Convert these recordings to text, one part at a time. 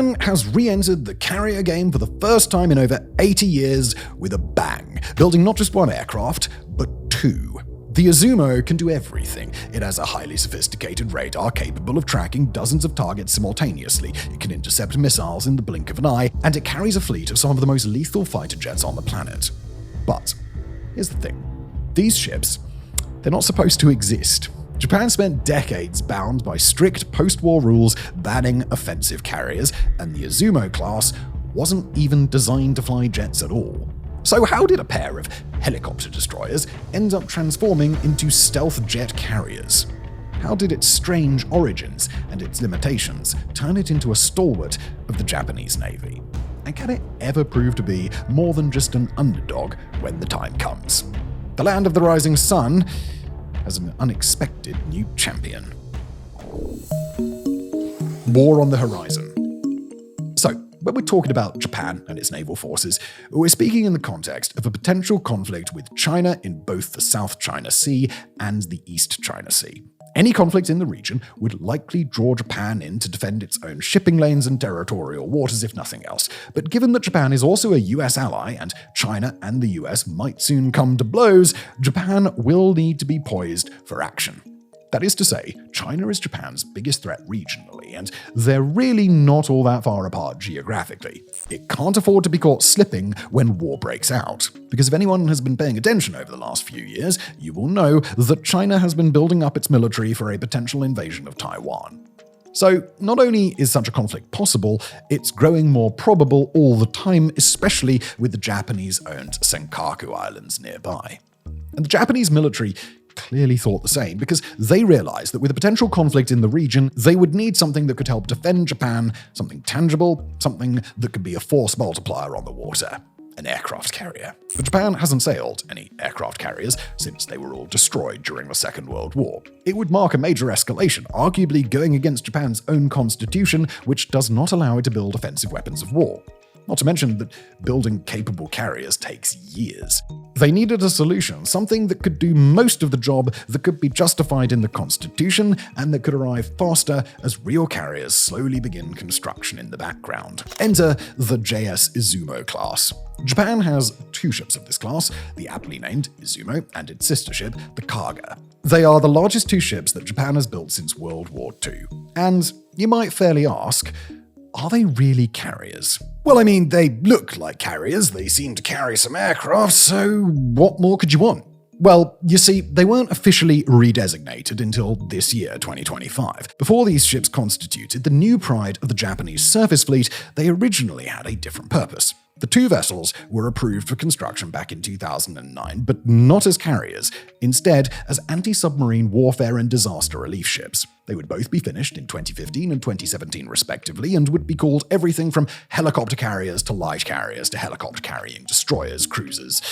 Japan has re-entered the carrier game for the first time in over 80 years with a bang, building not just one aircraft, but two. The Izumo can do everything. It has a highly sophisticated radar capable of tracking dozens of targets simultaneously, it can intercept missiles in the blink of an eye, and it carries a fleet of some of the most lethal fighter jets on the planet. But here's the thing. These ships, they're not supposed to exist. Japan spent decades bound by strict post-war rules banning offensive carriers, and the Izumo-class wasn't even designed to fly jets at all. So how did a pair of helicopter destroyers end up transforming into stealth jet carriers? How did its strange origins and its limitations turn it into a stalwart of the Japanese Navy? And can it ever prove to be more than just an underdog when the time comes? The land of the rising sun has an unexpected new champion. War on the horizon. So, when we're talking about Japan and its naval forces, we're speaking in the context of a potential conflict with China in both the South China Sea and the East China Sea. Any conflict in the region would likely draw Japan in to defend its own shipping lanes and territorial waters, if nothing else. But given that Japan is also a US ally, and China and the US might soon come to blows, Japan will need to be poised for action. That is to say, China is Japan's biggest threat regionally, and they're really not all that far apart geographically. It can't afford to be caught slipping when war breaks out. Because if anyone has been paying attention over the last few years, you will know that China has been building up its military for a potential invasion of Taiwan. So, not only is such a conflict possible, it's growing more probable all the time, especially with the Japanese-owned Senkaku Islands nearby. And the Japanese military clearly thought the same, because they realized that with a potential conflict in the region, they would need something that could help defend Japan, something tangible, something that could be a force multiplier on the water. An aircraft carrier. But Japan hasn't sailed any aircraft carriers since they were all destroyed during the Second World War. It would mark a major escalation, arguably going against Japan's own constitution, which does not allow it to build offensive weapons of war. Not to mention that building capable carriers takes years. They needed a solution, something that could do most of the job, that could be justified in the Constitution, and that could arrive faster as real carriers slowly begin construction in the background. Enter the JS Izumo-class. Japan has two ships of this class, the aptly named Izumo and its sister ship, the Kaga. They are the largest two ships that Japan has built since World War II. And you might fairly ask, are they really carriers? Well, I mean, they look like carriers, they seem to carry some aircraft, so what more could you want? Well, you see, they weren't officially redesignated until this year, 2025. Before these ships constituted the new pride of the Japanese surface fleet, they originally had a different purpose. The two vessels were approved for construction back in 2009, but not as carriers, instead as anti-submarine warfare and disaster relief ships. They would both be finished in 2015 and 2017 respectively, and would be called everything from helicopter carriers to light carriers to helicopter carrying destroyers, cruisers,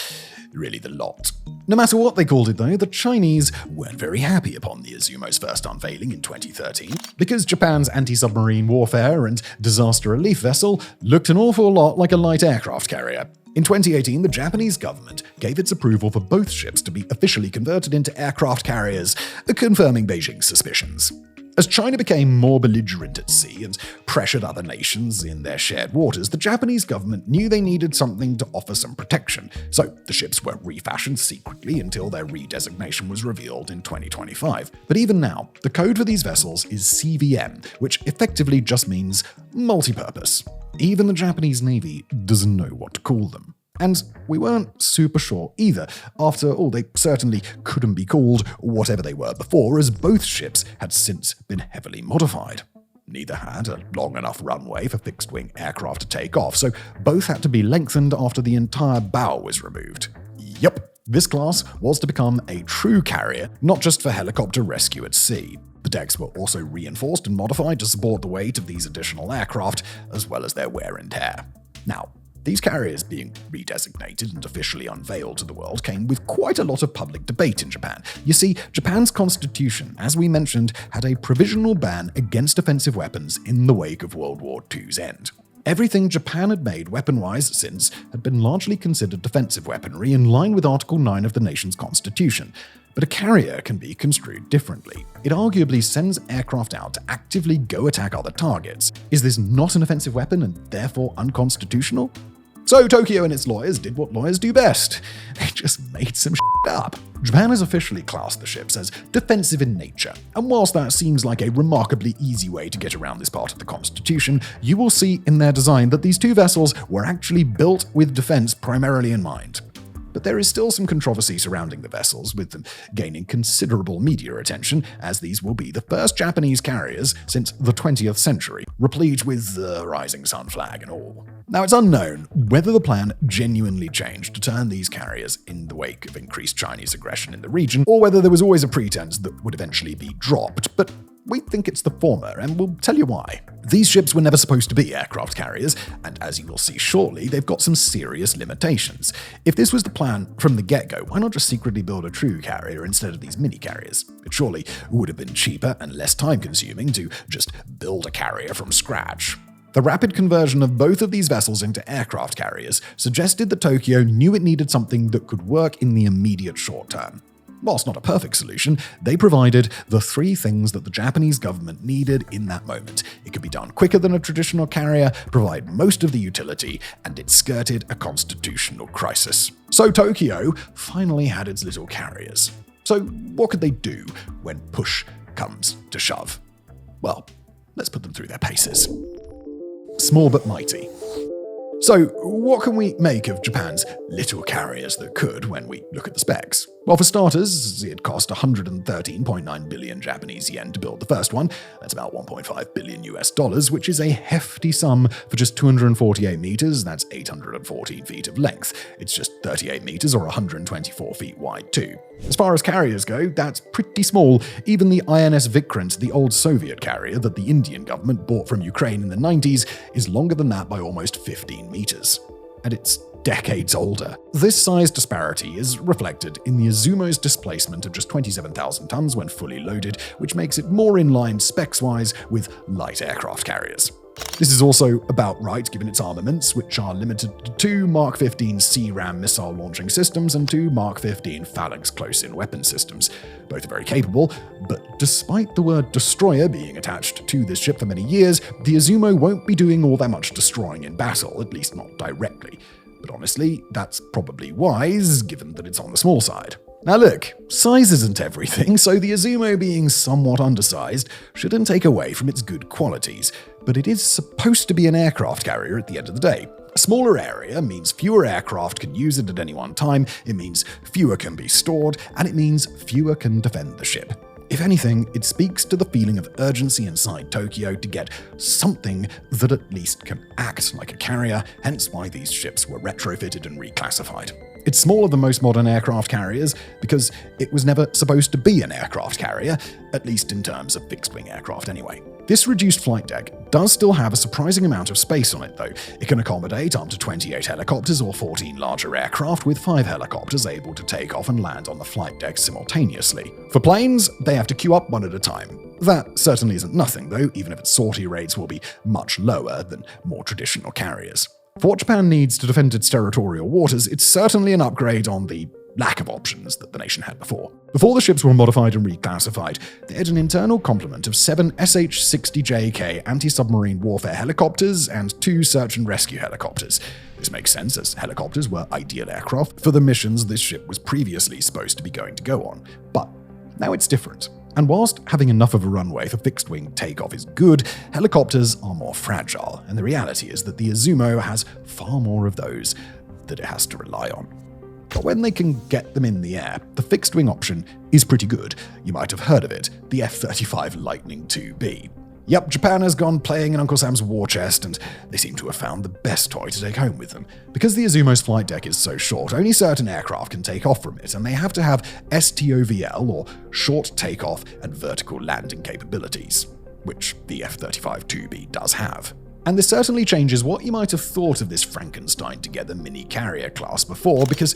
really the lot. No matter what they called it though, the Chinese weren't very happy upon the Izumo's first unveiling in 2013, because Japan's anti-submarine warfare and disaster relief vessel looked an awful lot like a light aircraft carrier. In 2018, the Japanese government gave its approval for both ships to be officially converted into aircraft carriers, confirming Beijing's suspicions. As China became more belligerent at sea and pressured other nations in their shared waters, the Japanese government knew they needed something to offer some protection, so the ships were refashioned secretly until their redesignation was revealed in 2025. But even now, the code for these vessels is CVM, which effectively just means multi-purpose. Even the Japanese Navy doesn't know what to call them. And we weren't super sure either. After all, they certainly couldn't be called whatever they were before, as both ships had since been heavily modified. Neither had a long enough runway for fixed-wing aircraft to take off, so both had to be lengthened after the entire bow was removed. Yup, this class was to become a true carrier, not just for helicopter rescue at sea. The decks were also reinforced and modified to support the weight of these additional aircraft, as well as their wear and tear. Now, these carriers being redesignated and officially unveiled to the world came with quite a lot of public debate in Japan. You see, Japan's constitution, as we mentioned, had a provisional ban against offensive weapons in the wake of World War II's end. Everything Japan had made weapon-wise since had been largely considered defensive weaponry in line with Article 9 of the nation's constitution. But a carrier can be construed differently. It arguably sends aircraft out to actively go attack other targets. Is this not an offensive weapon and therefore unconstitutional? So Tokyo and its lawyers did what lawyers do best. They just made some shit up. Japan has officially classed the ships as defensive in nature, and whilst that seems like a remarkably easy way to get around this part of the Constitution, you will see in their design that these two vessels were actually built with defense primarily in mind. But there is still some controversy surrounding the vessels, with them gaining considerable media attention, as these will be the first Japanese carriers since the 20th century, replete with the rising sun flag and all. Now, it's unknown whether the plan genuinely changed to turn these carriers in the wake of increased Chinese aggression in the region, or whether there was always a pretense that would eventually be dropped, but we think it's the former, and we'll tell you why. These ships were never supposed to be aircraft carriers, and as you will see shortly, they've got some serious limitations. If this was the plan from the get-go, why not just secretly build a true carrier instead of these mini-carriers? It surely would have been cheaper and less time-consuming to just build a carrier from scratch. The rapid conversion of both of these vessels into aircraft carriers suggested that Tokyo knew it needed something that could work in the immediate short term. Whilst not a perfect solution, they provided the three things that the Japanese government needed in that moment. It could be done quicker than a traditional carrier, provide most of the utility, and it skirted a constitutional crisis. So Tokyo finally had its little carriers. So what could they do when push comes to shove? Well, let's put them through their paces. Small but mighty. So, what can we make of Japan's little carriers that could when we look at the specs? Well, for starters, it cost 113.9 billion Japanese yen to build the first one. That's about 1.5 billion US dollars, which is a hefty sum for just 248 meters. That's 814 feet of length. It's just 38 meters or 124 feet wide too. As far as carriers go, that's pretty small. Even the INS Vikrant, the old Soviet carrier that the Indian government bought from Ukraine in the 90s, is longer than that by almost 15 meters. And it's decades older. This size disparity is reflected in the Izumo's displacement of just 27,000 tons when fully loaded, which makes it more in line specs-wise with light aircraft carriers. This is also about right given its armaments, which are limited to 2 Mark 15 CRAM missile launching systems and 2 Mark 15 Phalanx close-in weapon systems. Both are very capable, but despite the word destroyer being attached to this ship for many years, the Izumo won't be doing all that much destroying in battle, at least not directly. But honestly, that's probably wise, given that it's on the small side. Now look, size isn't everything, so the Izumo being somewhat undersized shouldn't take away from its good qualities, but it is supposed to be an aircraft carrier at the end of the day. A smaller area means fewer aircraft can use it at any one time, it means fewer can be stored, and it means fewer can defend the ship. If anything, it speaks to the feeling of urgency inside Tokyo to get something that at least can act like a carrier, hence why these ships were retrofitted and reclassified. It's smaller than most modern aircraft carriers because it was never supposed to be an aircraft carrier, at least in terms of fixed-wing aircraft anyway. This reduced flight deck does still have a surprising amount of space on it though. It can accommodate up to 28 helicopters or 14 larger aircraft, with 5 helicopters able to take off and land on the flight deck simultaneously. For planes, they have to queue up one at a time. That certainly isn't nothing though, even if its sortie rates will be much lower than more traditional carriers. For what Japan needs to defend its territorial waters, it's certainly an upgrade on the lack of options that the nation had before. Before the ships were modified and reclassified, they had an internal complement of 7 SH-60JK anti-submarine warfare helicopters and 2 search and rescue helicopters. This makes sense, as helicopters were ideal aircraft for the missions this ship was previously supposed to be going to go on. But now it's different. And whilst having enough of a runway for fixed-wing takeoff is good, helicopters are more fragile, and the reality is that the Izumo has far more of those that it has to rely on. But when they can get them in the air, the fixed-wing option is pretty good. You might have heard of it, the F-35 Lightning II-B. Yep, Japan has gone playing in Uncle Sam's war chest, and they seem to have found the best toy to take home with them. Because the Izumo's flight deck is so short, only certain aircraft can take off from it, and they have to have STOVL, or short takeoff and vertical landing capabilities, which the F-35 II-B does have. And this certainly changes what you might have thought of this Frankenstein-together mini-carrier class before, because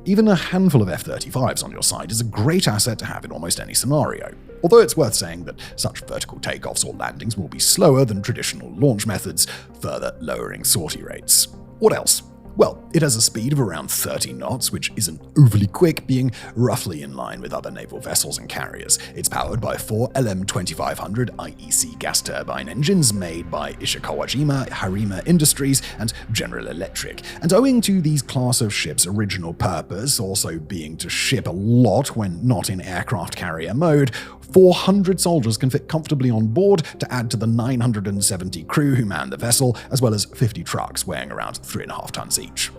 even a handful of F-35s on your side is a great asset to have in almost any scenario. Although it's worth saying that such vertical takeoffs or landings will be slower than traditional launch methods, further lowering sortie rates. What else? Well, it has a speed of around 30 knots, which isn't overly quick, being roughly in line with other naval vessels and carriers. It's powered by 4 LM2500 IEC gas turbine engines made by Ishikawajima Harima Industries and General Electric. And owing to these class of ships' original purpose also being to ship a lot when not in aircraft carrier mode, 400 soldiers can fit comfortably on board to add to the 970 crew who man the vessel, as well as 50 trucks weighing around 3.5 tons each.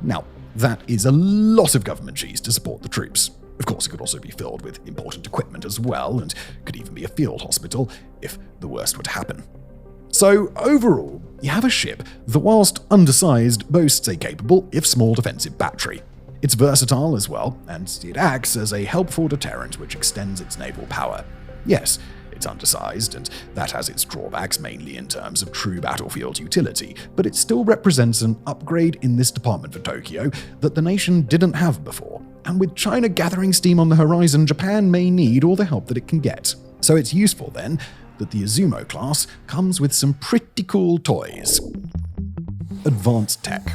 Now, that is a lot of government cheese to support the troops. Of course, it could also be filled with important equipment as well, and could even be a field hospital if the worst were to happen. So overall, you have a ship that, whilst undersized, boasts a capable, if small, defensive battery. It's versatile as well, and it acts as a helpful deterrent which extends its naval power. Yes, it's undersized, and that has its drawbacks mainly in terms of true battlefield utility, but it still represents an upgrade in this department for Tokyo that the nation didn't have before. And with China gathering steam on the horizon, Japan may need all the help that it can get. So it's useful then that the Izumo-class comes with some pretty cool toys. Advanced tech.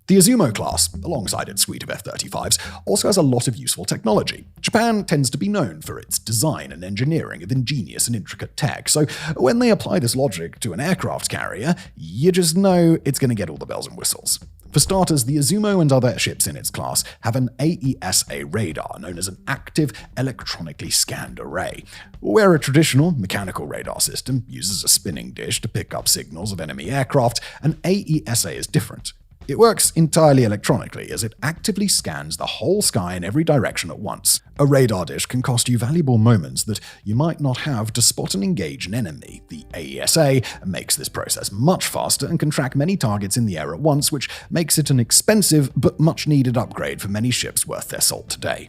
The Izumo-class, alongside its suite of F-35s, also has a lot of useful technology. Japan tends to be known for its design and engineering of ingenious and intricate tech, so when they apply this logic to an aircraft carrier, you just know it's going to get all the bells and whistles. For starters, the Izumo and other ships in its class have an AESA radar, known as an Active Electronically Scanned Array. Where a traditional mechanical radar system uses a spinning dish to pick up signals of enemy aircraft, an AESA is different. It works entirely electronically, as it actively scans the whole sky in every direction at once. A radar dish can cost you valuable moments that you might not have to spot and engage an enemy. The AESA makes this process much faster and can track many targets in the air at once, which makes it an expensive but much-needed upgrade for many ships worth their salt today.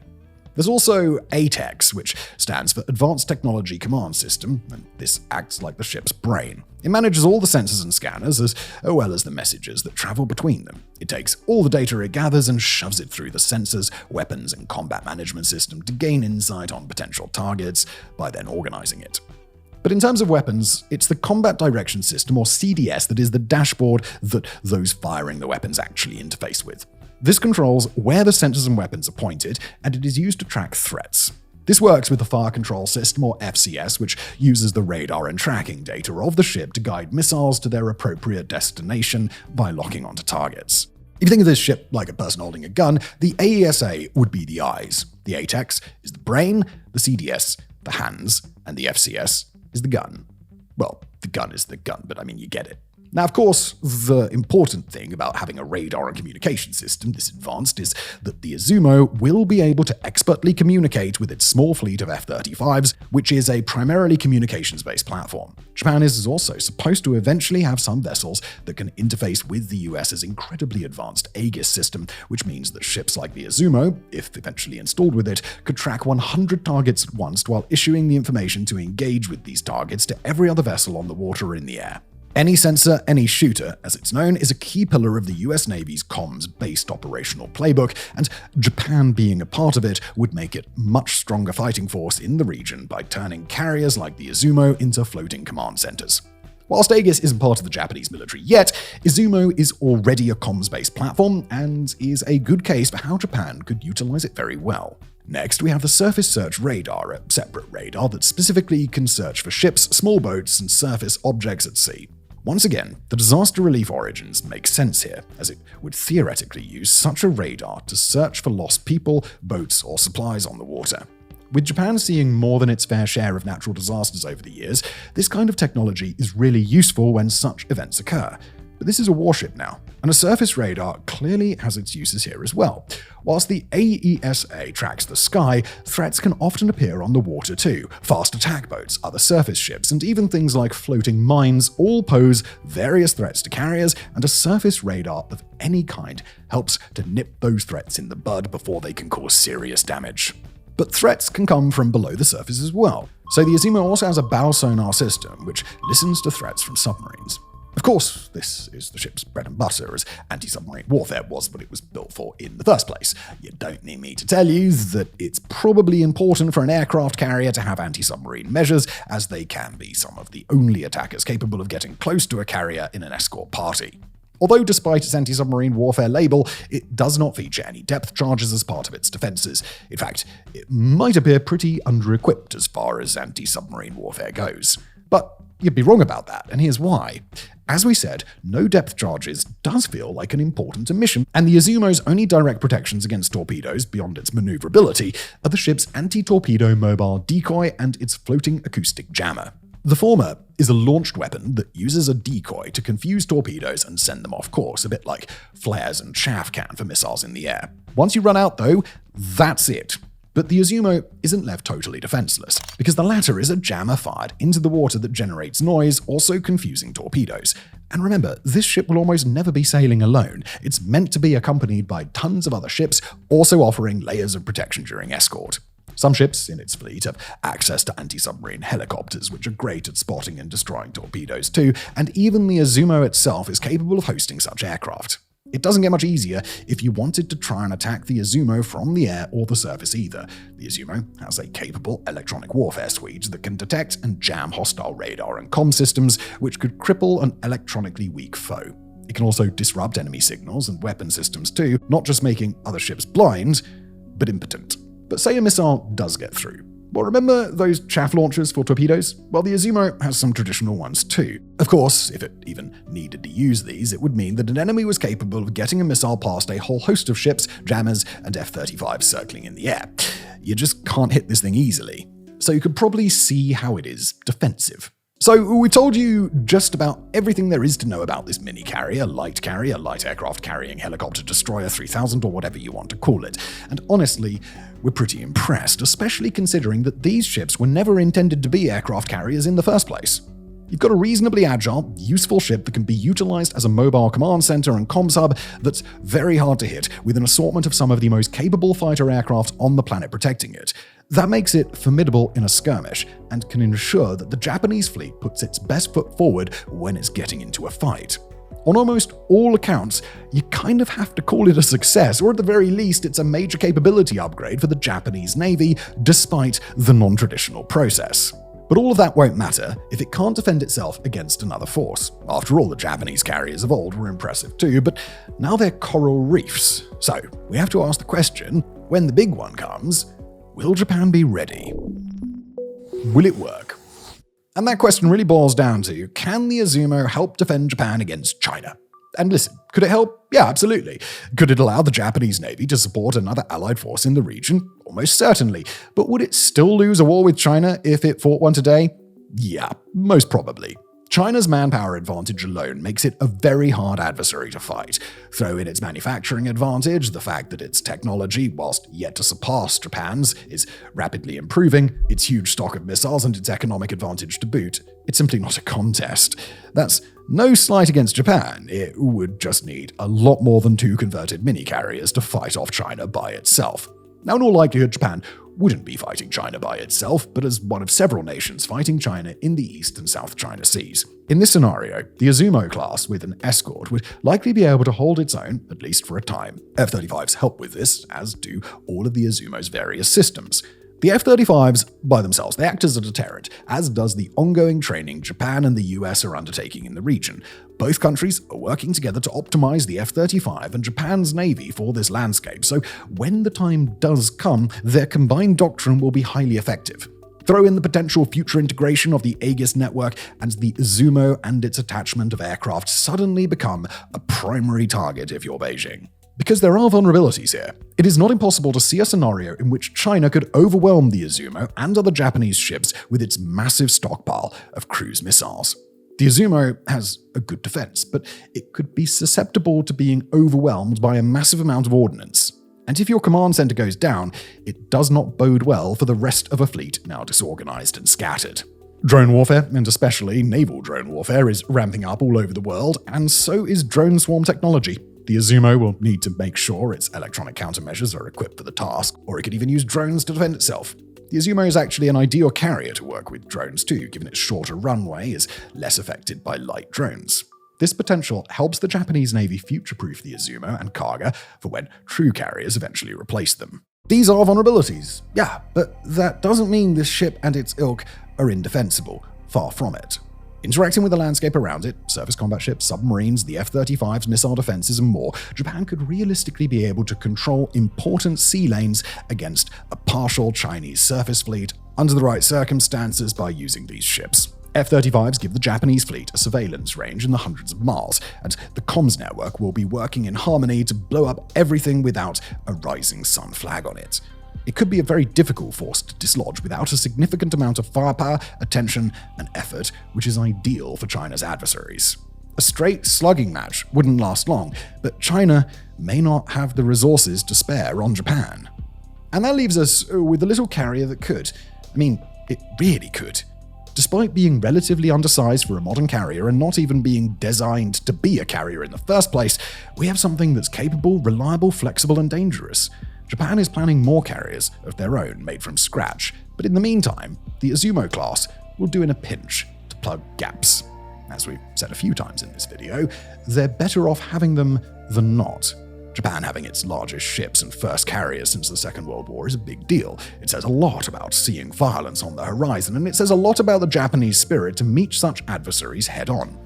There's also ATEX, which stands for Advanced Technology Command System, and this acts like the ship's brain. It manages all the sensors and scanners, as well as the messages that travel between them. It takes all the data it gathers and shoves it through the sensors, weapons, and combat management system to gain insight on potential targets, by then organizing it. But in terms of weapons, it's the Combat Direction System, or CDS, that is the dashboard that those firing the weapons actually interface with. This controls where the sensors and weapons are pointed, and it is used to track threats. This works with the Fire Control System, or FCS, which uses the radar and tracking data of the ship to guide missiles to their appropriate destination by locking onto targets. If you think of this ship like a person holding a gun, the AESA would be the eyes, the ATEX is the brain, the CDS the hands, and the FCS is the gun. Well, the gun is the gun, but I mean, you get it. Now, of course, the important thing about having a radar and communication system this advanced is that the Izumo will be able to expertly communicate with its small fleet of F-35s, which is a primarily communications-based platform. Japan is also supposed to eventually have some vessels that can interface with the US's incredibly advanced Aegis system, which means that ships like the Izumo, if eventually installed with it, could track 100 targets at once while issuing the information to engage with these targets to every other vessel on the water or in the air. Any sensor, any shooter, as it's known, is a key pillar of the US Navy's comms-based operational playbook, and Japan being a part of it would make it a much stronger fighting force in the region by turning carriers like the Izumo into floating command centers. Whilst Aegis isn't part of the Japanese military yet, Izumo is already a comms-based platform and is a good case for how Japan could utilize it very well. Next, we have the Surface Search Radar, a separate radar that specifically can search for ships, small boats, and surface objects at sea. Once again, the disaster relief origins make sense here, as it would theoretically use such a radar to search for lost people, boats, or supplies on the water. With Japan seeing more than its fair share of natural disasters over the years, this kind of technology is really useful when such events occur. But this is a warship now, and a surface radar clearly has its uses here as well. Whilst the AESA tracks the sky, threats can often appear on the water too. Fast attack boats, other surface ships, and even things like floating mines all pose various threats to carriers, and a surface radar of any kind helps to nip those threats in the bud before they can cause serious damage. But threats can come from below the surface as well. So the Izumo also has a bow sonar system, which listens to threats from submarines. Of course, this is the ship's bread and butter, as anti-submarine warfare was what it was built for in the first place. You don't need me to tell you that it's probably important for an aircraft carrier to have anti-submarine measures, as they can be some of the only attackers capable of getting close to a carrier in an escort party. Although despite its anti-submarine warfare label, it does not feature any depth charges as part of its defenses. In fact, it might appear pretty under-equipped as far as anti-submarine warfare goes. But you'd be wrong about that, and here's why. As we said, no depth charges does feel like an important omission, and the Izumo's only direct protections against torpedoes beyond its maneuverability are the ship's anti-torpedo mobile decoy and its floating acoustic jammer. The former is a launched weapon that uses a decoy to confuse torpedoes and send them off course, a bit like flares and chaff can for missiles in the air. Once you run out, though, that's it. But the Izumo isn't left totally defenseless, because the latter is a jammer fired into the water that generates noise, also confusing torpedoes. And remember, this ship will almost never be sailing alone. It's meant to be accompanied by tons of other ships, also offering layers of protection during escort. Some ships in its fleet have access to anti-submarine helicopters, which are great at spotting and destroying torpedoes too, and even the Izumo itself is capable of hosting such aircraft. It doesn't get much easier if you wanted to try and attack the Izumo from the air or the surface either. The Izumo has a capable electronic warfare suite that can detect and jam hostile radar and comm systems, which could cripple an electronically weak foe. It can also disrupt enemy signals and weapon systems too, not just making other ships blind, but impotent. But say a missile does get through. Well, remember those chaff launchers for torpedoes? Well, the Izumo has some traditional ones too. Of course, if it even needed to use these, it would mean that an enemy was capable of getting a missile past a whole host of ships, jammers, and F-35s circling in the air. You just can't hit this thing easily. So you could probably see how it is defensive. So we told you just about everything there is to know about this mini carrier, light aircraft carrying helicopter destroyer 3000, or whatever you want to call it. And honestly, we're pretty impressed, especially considering that these ships were never intended to be aircraft carriers in the first place. You've got a reasonably agile, useful ship that can be utilized as a mobile command center and comms hub that's very hard to hit, with an assortment of some of the most capable fighter aircraft on the planet protecting it. That makes it formidable in a skirmish, and can ensure that the Japanese fleet puts its best foot forward when it's getting into a fight. On almost all accounts, you kind of have to call it a success, or at the very least, it's a major capability upgrade for the Japanese Navy, despite the non-traditional process. But all of that won't matter if it can't defend itself against another force. After all, the Japanese carriers of old were impressive too, but now they're coral reefs. So we have to ask the question, when the big one comes, will Japan be ready? Will it work? And that question really boils down to, can the Izumo help defend Japan against China? And listen, could it help? Yeah, absolutely. Could it allow the Japanese Navy to support another allied force in the region? Almost certainly. But would it still lose a war with China if it fought one today? Yeah, most probably. China's manpower advantage alone makes it a very hard adversary to fight. Throw in its manufacturing advantage, the fact that its technology, whilst yet to surpass Japan's, is rapidly improving, its huge stock of missiles, and its economic advantage to boot. It's simply not a contest. That's no slight against Japan. It would just need a lot more than 2 converted mini-carriers to fight off China by itself. Now, in all likelihood, Japan wouldn't be fighting China by itself, but as one of several nations fighting China in the East and South China Seas. In this scenario, the Izumo-class with an escort would likely be able to hold its own, at least for a time. F-35s help with this, as do all of the Izumo's various systems. The F-35s, by themselves, they act as a deterrent, as does the ongoing training Japan and the US are undertaking in the region. Both countries are working together to optimize the F-35 and Japan's Navy for this landscape, so when the time does come, their combined doctrine will be highly effective. Throw in the potential future integration of the Aegis network, and the Izumo and its attachment of aircraft suddenly become a primary target if you're Beijing. Because there are vulnerabilities here, it is not impossible to see a scenario in which China could overwhelm the Izumo and other Japanese ships with its massive stockpile of cruise missiles. The Izumo has a good defense, but it could be susceptible to being overwhelmed by a massive amount of ordnance. And if your command center goes down, it does not bode well for the rest of a fleet now disorganized and scattered. Drone warfare, and especially naval drone warfare, is ramping up all over the world, and so is drone swarm technology. The Izumo will need to make sure its electronic countermeasures are equipped for the task, or it could even use drones to defend itself. The Izumo is actually an ideal carrier to work with drones too, given its shorter runway is less affected by light drones. This potential helps the Japanese Navy future-proof the Izumo and Kaga for when true carriers eventually replace them. These are vulnerabilities, yeah, but that doesn't mean this ship and its ilk are indefensible. Far from it. Interacting with the landscape around it, surface combat ships, submarines, the F-35's missile defenses, and more, Japan could realistically be able to control important sea lanes against a partial Chinese surface fleet under the right circumstances by using these ships. F-35s give the Japanese fleet a surveillance range in the hundreds of miles, and the comms network will be working in harmony to blow up everything without a rising sun flag on it. It could be a very difficult force to dislodge without a significant amount of firepower, attention, and effort, which is ideal for China's adversaries. A straight slugging match wouldn't last long, but China may not have the resources to spare on Japan. And that leaves us with a little carrier that could. I mean, it really could. Despite being relatively undersized for a modern carrier and not even being designed to be a carrier in the first place, we have something that's capable, reliable, flexible, and dangerous. Japan is planning more carriers of their own made from scratch, but in the meantime, the Izumo-class will do in a pinch to plug gaps. As we've said a few times in this video, they're better off having them than not. Japan having its largest ships and first carriers since the Second World War is a big deal. It says a lot about seeing violence on the horizon, and it says a lot about the Japanese spirit to meet such adversaries head-on.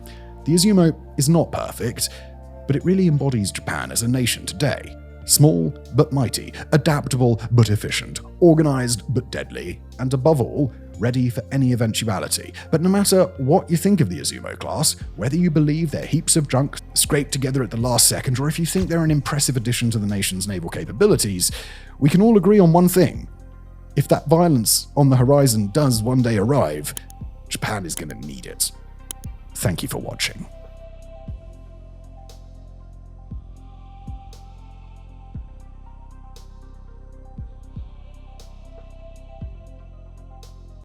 The Izumo is not perfect, but it really embodies Japan as a nation today. Small but mighty, adaptable but efficient, organized but deadly, and above all, ready for any eventuality. But no matter what you think of the Izumo-class, whether you believe they're heaps of junk scraped together at the last second, or if you think they're an impressive addition to the nation's naval capabilities, we can all agree on one thing. If that violence on the horizon does one day arrive, Japan is going to need it. Thank you for watching.